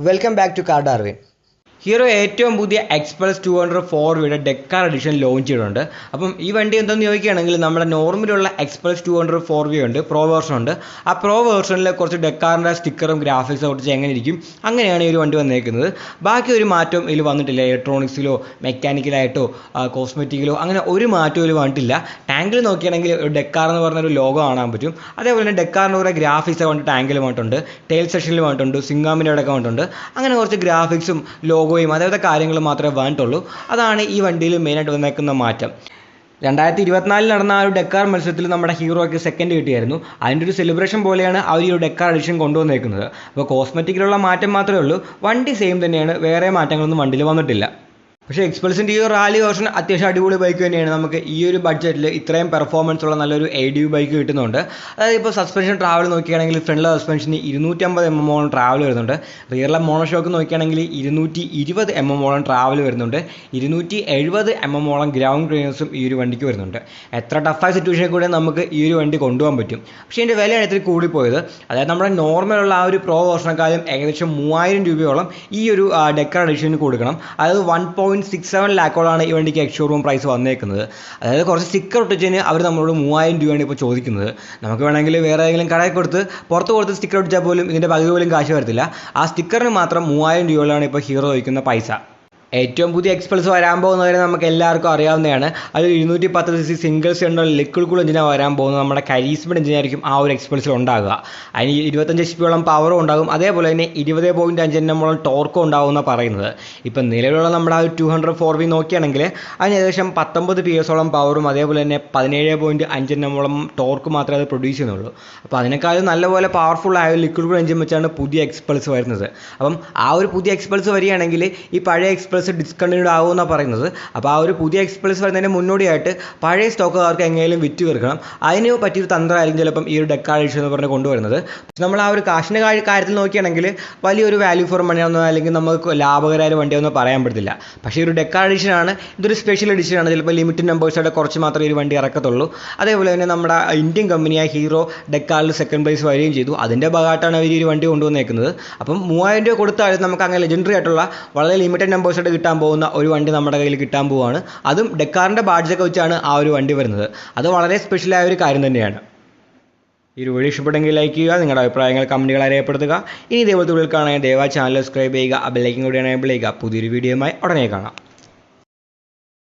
Welcome back to car Darwin. Hero ഏറ്റവും പുതിയ Xpulse 200 4 Dakar edition launch ചെയ്തിട്ടുണ്ട്. അപ്പം ഈ വണ്ടി എന്തെന്ന് ചോദിക്കുകയാണെങ്കിൽ നമ്മുടെ നോർമലുള്ള എക്സ്പൾസ് 200 4 ഉണ്ട്, പ്രോ വേർഷൻ ഉണ്ട്. ആ പ്രോ വേർഷനിൽ കുറച്ച് ഡെക്കാറിൻ്റെ സ്റ്റിക്കറും ഗ്രാഫിക്സും കുറച്ച് എങ്ങനെ ഇരിക്കും അങ്ങനെയാണ് ഈ ഒരു വണ്ടി വന്നേക്കുന്നത്. ബാക്കി ഒരു മാറ്റവും ഇതിൽ വന്നിട്ടില്ല. ഇലക്ട്രോണിക്സിലോ മെക്കാനിക്കലായിട്ടോ കോസ്മെറ്റിക്കിലോ അങ്ങനെ ഒരു മാറ്റവും ഇതിൽ വന്നിട്ടില്ല. ടാങ്കിൽ നോക്കുകയാണെങ്കിൽ ഒരു ഡെക്കാർ എന്ന് പറഞ്ഞൊരു ലോഗോ കാണാൻ പറ്റും. അതേപോലെ തന്നെ ഡെക്കാറിൻ്റെ കുറേ ഗ്രാഫിക്സ് കൊണ്ട് ടാങ്കിൽ വന്നിട്ടുണ്ട്, ടെയിൽ സെക്ഷനിൽ വന്നിട്ടുണ്ട്, സിംഗാമിൻ്റെ അവിടെയൊക്കെ വന്നിട്ടുണ്ട്. അങ്ങനെ കുറച്ച് ഗ്രാഫിക്സും ലോഗോയും അതേപോലത്തെ കാര്യങ്ങൾ മാത്രമേ വന്നിട്ടുള്ളൂ. അതാണ് ഈ വണ്ടിയിൽ മെയിനായിട്ട് വന്നേക്കുന്ന മാറ്റം. 2024 നടന്ന ആ ഒരു ഡെക്കാർ മത്സരത്തിൽ നമ്മുടെ ഹീറോയ്ക്ക് സെക്കൻഡ് കിട്ടിയായിരുന്നു. അതിൻ്റെ ഒരു സെലിബ്രേഷൻ പോലെയാണ് അവർ ഈ ഒരു ഡെക്കാർ എഡിഷൻ കൊണ്ടുവന്നേക്കുന്നത്. അപ്പോൾ കോസ്മെറ്റിക്കിലുള്ള മാറ്റം മാത്രമേ ഉള്ളൂ, വണ്ടി സെയിം തന്നെയാണ്, വേറെ മാറ്റങ്ങളൊന്നും വണ്ടിയിൽ വന്നിട്ടില്ല. പക്ഷേ എക്സ്പൾസിൻ്റെ ഈ ഒരു റാലി വേർഷൻ അത്യാവശ്യം അടിപൊളി ബൈക്ക് തന്നെയാണ്. നമുക്ക് ഈ ഒരു ബഡ്ജറ്റിൽ ഇത്രയും പെർഫോമൻസ് ഉള്ള നല്ലൊരു ADV ബൈക്ക് കിട്ടുന്നുണ്ട്. അതായത് ഇപ്പോൾ സസ്പെൻഷൻ ട്രാവൽ നോക്കുകയാണെങ്കിൽ ഫ്രണ്ടിലെ സസ്പെൻഷന് 250 mm ട്രാവൽ വരുന്നുണ്ട്. റിയറിലെ മോണോഷോക്ക് നോക്കുകയാണെങ്കിൽ 220 mm ട്രാവൽ വരുന്നുണ്ട്. 270 mm ഗ്രൗണ്ട് ക്ലിയറൻസും ഈ ഒരു വണ്ടിക്ക് വരുന്നുണ്ട്. എത്ര ടഫായ സിറ്റുവേഷനിൽ കൂടെ നമുക്ക് ഈ ഒരു വണ്ടി കൊണ്ടുപോകാൻ പറ്റും. പക്ഷേ ഇതിൻ്റെ വിലയാണ് ഇത്തിരി കൂടിപ്പോയത്. അതായത് നമ്മുടെ നോർമലുള്ള ആ ഒരു പ്രോ വേർഷനെക്കാളും ഏകദേശം 3000 രൂപയോളം ഈ ഒരു ഡെക്കാർ എഡിഷന് കൊടുക്കണം. അതായത് 1.67 ലാക്കോളാണ് ഈ വണ്ടിക്ക് എക്സ് ഷോറൂം പ്രൈസ് വന്നേക്കുന്നത്. അതായത് കുറച്ച് സ്റ്റിക്കർ ഒട്ടിച്ചതിന് അവർ നമ്മളോട് 3000 രൂപയാണ് ഇപ്പോൾ ചോദിക്കുന്നത്. നമുക്ക് വേണമെങ്കിൽ വേറെ ഏതെങ്കിലും കടയിൽ കൊടുത്ത് പുറത്ത് കൊടുത്ത് സ്റ്റിക്കർ ഒട്ടിച്ചാൽ പോലും ഇതിൻ്റെ പകുതി പോലും കാശ് വരത്തില്ല. ആ സ്റ്റിക്കറിന് മാത്രം 3000 രൂപയാണ് ഇപ്പോൾ ഹീറോ ചോദിക്കുന്ന പൈസ. ഏറ്റവും പുതിയ എക്സ്പൾസ് വരാൻ പോകുന്നവരെ നമുക്ക് എല്ലാവർക്കും അറിയാവുന്നതാണ്. അത് 210cc single cylinder liquid cool എഞ്ചിനാണ് വരാൻ പോകുന്നത്. നമ്മുടെ കരീസ്മഡ് എഞ്ചിനായിരിക്കും ആ ഒരു എക്സ്പൾസിൽ ഉണ്ടാകുക. അതിന് 25 HP പവറും ഉണ്ടാകും. അതേപോലെ തന്നെ 20.5 Nm ടോർക്കും ഉണ്ടാകുമെന്നാണ് പറയുന്നത്. ഇപ്പം നിലവിലുള്ള നമ്മുടെ ആ ഒരു 200 4V നോക്കുകയാണെങ്കിൽ അതിന് ഏകദേശം 19 PS പവറും അതേപോലെ തന്നെ 17.5 Nm ടോർക്ക് മാത്രമേ അത് പ്രൊഡ്യൂസ് ചെയ്യുന്നുള്ളൂ. അപ്പോൾ അതിനേക്കാളും നല്ലപോലെ പവർഫുൾ ആയ ലിക്വിഡ് കൂൾ എഞ്ചിൻ വെച്ചാണ് പുതിയ എക്സ്പൾസ് വരുന്നത്. അപ്പം ആ ഒരു പുതിയ എക്സ്പൾസ് വരികയാണെങ്കിൽ ഈ പഴയ എക്സ്പൾസ് ഡിസ്കണ്ടിന്യൂഡ് ആകുമെന്നാണ് പറയുന്നത്. അപ്പോൾ ആ ഒരു പുതിയ എക്സ്പൾസ് വരുന്നതിന് മുന്നോടിയായിട്ട് പഴയ സ്റ്റോക്കുകാർക്ക് എങ്ങനെയും വിറ്റ് തീർക്കണം. അതിന് പറ്റിയൊരു തന്ത്രമായിരിക്കും ചിലപ്പം ഈ ഒരു ഡെക്കാർ എഡിഷൻ എന്ന് പറഞ്ഞ് കൊണ്ടുവരുന്നത്. നമ്മൾ ആ ഒരു കാശിൻ്റെ കാര്യത്തിൽ നോക്കുകയാണെങ്കിൽ വലിയൊരു വാല്യൂ ഫോർ മണിയാണെന്നോ അല്ലെങ്കിൽ നമുക്ക് ലാഭകരമായ വണ്ടിയൊന്നും പറയാൻ പറ്റത്തില്ല. പക്ഷേ ഒരു ഡെക്കാർ എഡിഷനാണ്, ഇതൊരു സ്പെഷ്യൽ എഡിഷനാണ്. ചിലപ്പോൾ ലിമിറ്റഡ് നമ്പേഴ്സായിട്ട് കുറച്ച് മാത്രമേ ഈ വണ്ടി ഇറക്കത്തുള്ളൂ. അതേപോലെ തന്നെ നമ്മുടെ ഇന്ത്യൻ കമ്പനിയായ ഹീറോ ഡെക്കാറിൽ സെക്കൻഡ് പ്രൈസ് വരികയും ചെയ്തു. അതിൻ്റെ ഭാഗമായിട്ടാണ് അവർ ഈ വണ്ടി കൊണ്ടുവന്നേക്കുന്നത്. അപ്പം 3000 രൂപ കൊടുത്താൽ നമുക്ക് അങ്ങനെ ലെജൻഡറി ആയിട്ടുള്ള വളരെ ലിമിറ്റഡ് നമ്പേഴ്സായിട്ട് കിട്ടാൻ പോകുന്ന ഒരു വണ്ടി നമ്മുടെ കയ്യിൽ കിട്ടാൻ പോവുകയാണ്. അതും ഡെക്കാറിൻ്റെ ബാഡ്ജൊക്കെ വെച്ചാണ് ആ ഒരു വണ്ടി വരുന്നത്. അത് വളരെ സ്പെഷ്യലായ ഒരു കാര്യം തന്നെയാണ്. ഈ ഒരു വീഡിയോ ഇഷ്ടപ്പെട്ടെങ്കിൽ ലൈക്ക് ചെയ്യുക, നിങ്ങളുടെ അഭിപ്രായങ്ങൾ കമൻറ്റുകൾ രേഖപ്പെടുത്തുക. ഇനി ഇതേപോലത്തെ വീഡിയോ കാണാൻ ദയവായി ചാനൽ സബ്സ്ക്രൈബ് ചെയ്യുക, ബെൽ ഐക്കൺ കൂടി എനേബിൾ ചെയ്യുക. പുതിയൊരു വീഡിയോയുമായി ഉടനെ കാണാം.